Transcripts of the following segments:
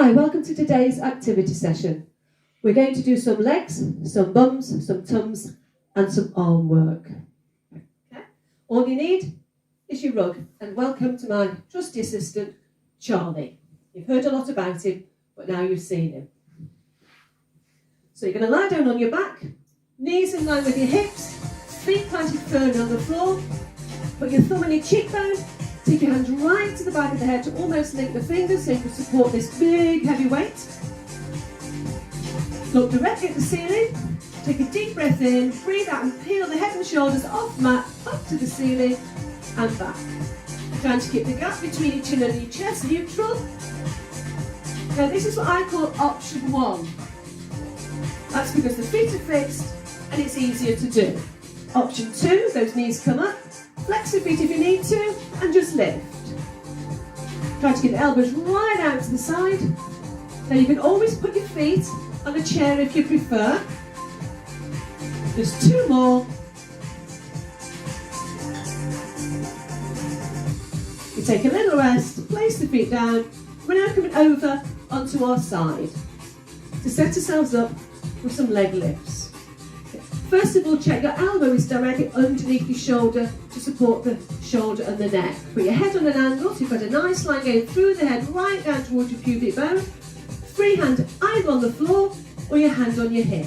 Hi, welcome to today's activity session. We're going to do some legs, some bums, some tums and some arm work. Okay. All you need is your rug, and welcome to my trusty assistant, Charlie. You've heard a lot about him, but now you've seen him. So you're going to lie down on your back, knees in line with your hips, feet planted firmly on the floor, put your thumb on your cheekbone, take your hands right to the back of the head to almost link the fingers so you can support this big heavy weight. Look directly at the ceiling, take a deep breath in, breathe out and peel the head and shoulders off the mat, up to the ceiling and back. Trying to keep the gap between your chin and your chest neutral. Now this is what I call option one. That's because the feet are fixed and it's easier to do. Option two, those knees come up, flex the feet if you need to, and just lift. Try to get the elbows right out to the side. Now you can always put your feet on a chair if you prefer. Just two more. You take a little rest, place the feet down. We're now coming over onto our side to set ourselves up with some leg lifts. First of all, check your elbow is directly underneath your shoulder to support the shoulder and the neck. Put your head on an angle so you've got a nice line going through the head right down towards your pubic bone. Free hand either on the floor or your hand on your hip.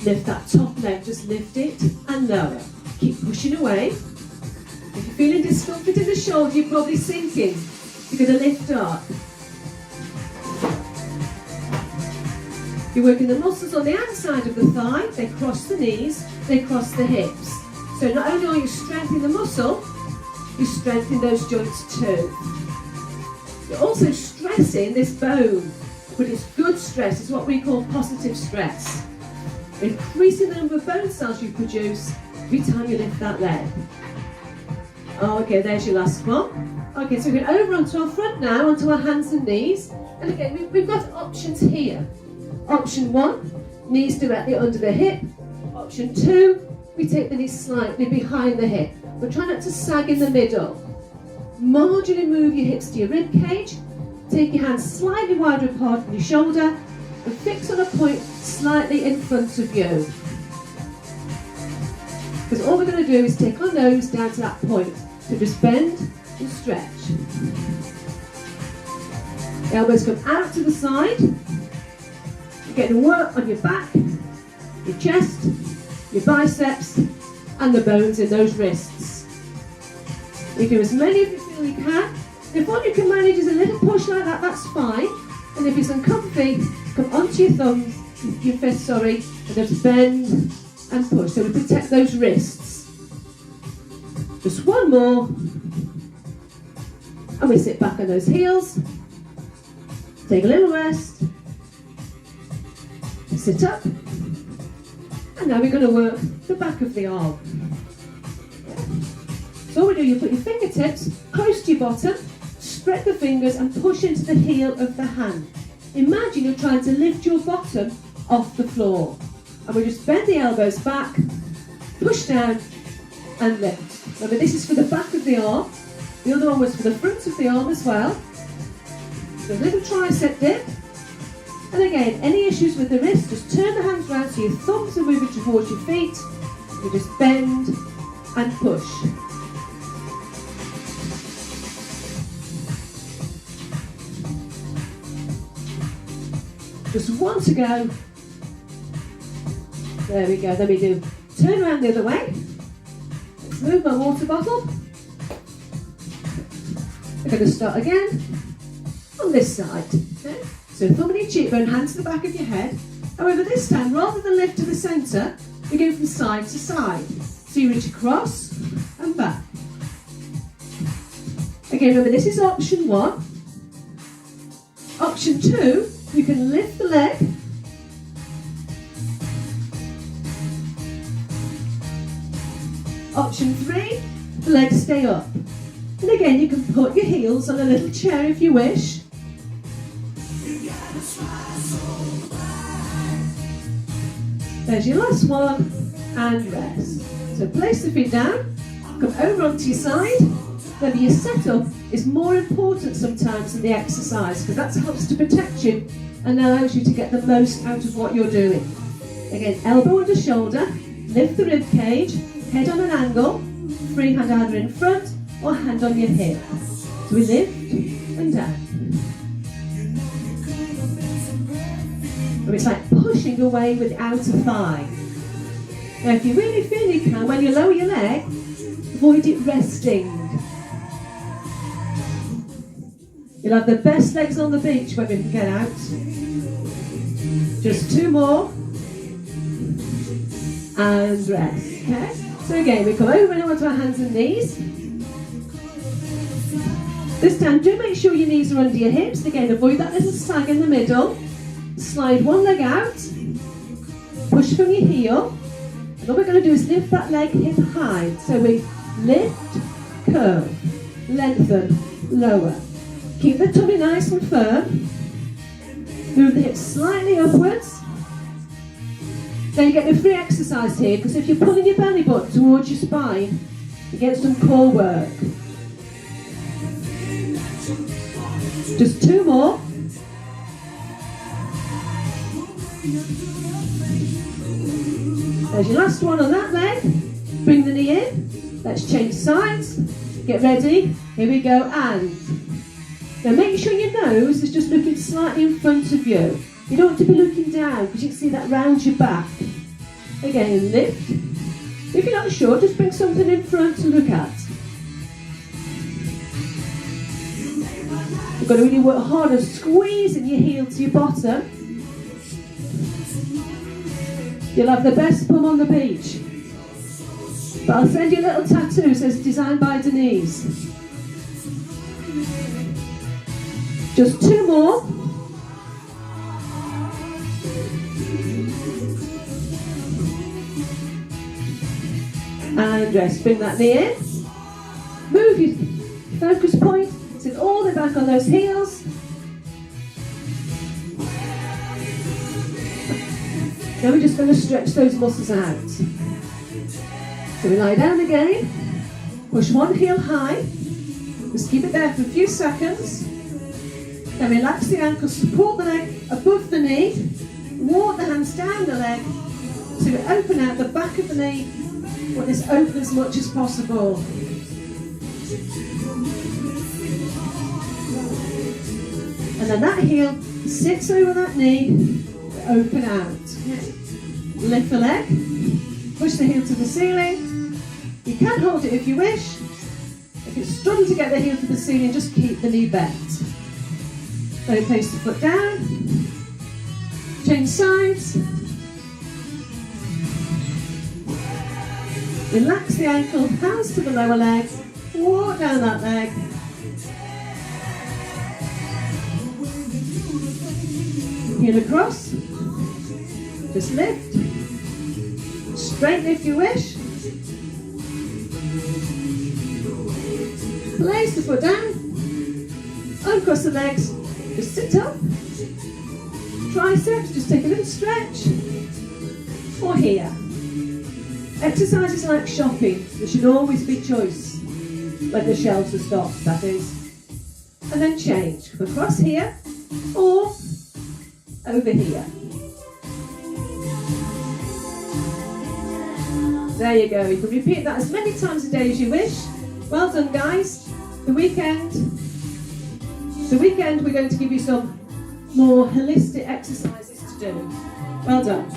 Lift that top leg, just lift it and lower. Keep pushing away. If you're feeling discomfort in the shoulder, you're probably sinking. You're going to lift up. You're working the muscles on the outside of the thigh, they cross the knees, they cross the hips. So not only are you strengthening the muscle, you're strengthening those joints too. You're also stressing this bone, but it's good stress, it's what we call positive stress. Increasing the number of bone cells you produce every time you lift that leg. Okay, there's your last one. Okay, so we're going over onto our front now, onto our hands and knees. And again, we've got options here. Option one, knees directly under the hip. Option two, we take the knees slightly behind the hip. But try not to sag in the middle. Marginally move your hips to your rib cage. Take your hands slightly wider apart from your shoulder and fix on a point slightly in front of you. Because all we're going to do is take our nose down to that point. So just bend and stretch. The elbows come out to the side. You're getting work on your back, your chest, your biceps, and the bones in those wrists. You do as many as you feel you can. If all you can manage is a little push like that, that's fine. And if it's uncomfy, come onto your thumbs, your fists, and just bend and push. So we protect those wrists. Just one more. And we sit back on those heels. Take a little rest. Sit up, and now we're going to work the back of the arm. So all we do, you put your fingertips close to your bottom, spread the fingers and push into the heel of the hand. Imagine you're trying to lift your bottom off the floor. And we just bend the elbows back, push down and lift. Remember, this is for the back of the arm. The other one was for the front of the arm as well. So a little tricep dip. And again, any issues with the wrist, just turn the hands around so your thumbs are moving towards your feet. You just bend and push. Just one to go. There we go, then we do turn around the other way. Let's move my water bottle. We're going to start again on this side. Okay? So thumb on your cheekbone, hands to the back of your head. However, this time, rather than lift to the centre, we go from side to side. So you reach across and back. Again, remember, this is option one. Option two, you can lift the leg. Option three, the legs stay up. And again, you can put your heels on a little chair if you wish. There's your last one, and rest. So place the feet down, come over onto your side, then you set up is more important sometimes than the exercise, because that helps to protect you and allows you to get the most out of what you're doing. Again, elbow under shoulder, lift the rib cage, head on an angle, free hand either in front or hand on your hip. So we lift and down. And it's like pushing away with the outer thigh. Now if you really feel you can, when you lower your leg, avoid it resting. You'll have the best legs on the beach when we can get out. Just 2 more. And rest. Okay? So again, we come over and onto our hands and knees. This time, do make sure your knees are under your hips. Again, avoid that little sag in the middle. Slide one leg out. Push from your heel. And all we're going to do is lift that leg hip high. So we lift, curl, lengthen, lower. Keep the tummy nice and firm. Move the hips slightly upwards. Then you get the free exercise here, because if you're pulling your belly button towards your spine, you get some core work. Just 2 more. There's your last one on that leg. Bring the knee in. Let's change sides. Get ready. Here we go. And now make sure your nose is just looking slightly in front of you. You don't want to be looking down, because you can see that round your back. Again, lift. If you're not sure, just bring something in front to look at. You've got to really work hard at squeezing your heel to your bottom. You'll have the best bum on the beach. But I'll send you a little tattoo that says designed by Denise. Just 2 more. And rest. Bring that knee in. Move your focus point. Sit all the way back on those heels. Now we're just going to stretch those muscles out. So we lie down again. Push one heel high. Just keep it there for a few seconds. Then relax the ankle, support the leg above the knee. Walk the hands down the leg. So we open out the back of the knee. Want this open as much as possible. And then that heel sits over that knee, open out. Lift the leg, push the heel to the ceiling. You can hold it if you wish. If it's struggling to get the heel to the ceiling, just keep the knee bent. Then place the foot down, change sides. Relax the ankle, hands to the lower leg, walk down that leg. Heel across, just lift, straighten if you wish. Place the foot down, uncross the legs, just sit up. Triceps, just take a little stretch, or here. Exercise is like shopping. There should always be choice when the shelves are stocked, that is. And then change. Across here or over here. There you go. You can repeat that as many times a day as you wish. Well done, guys. The weekend we're going to give you some more holistic exercises to do. Well done.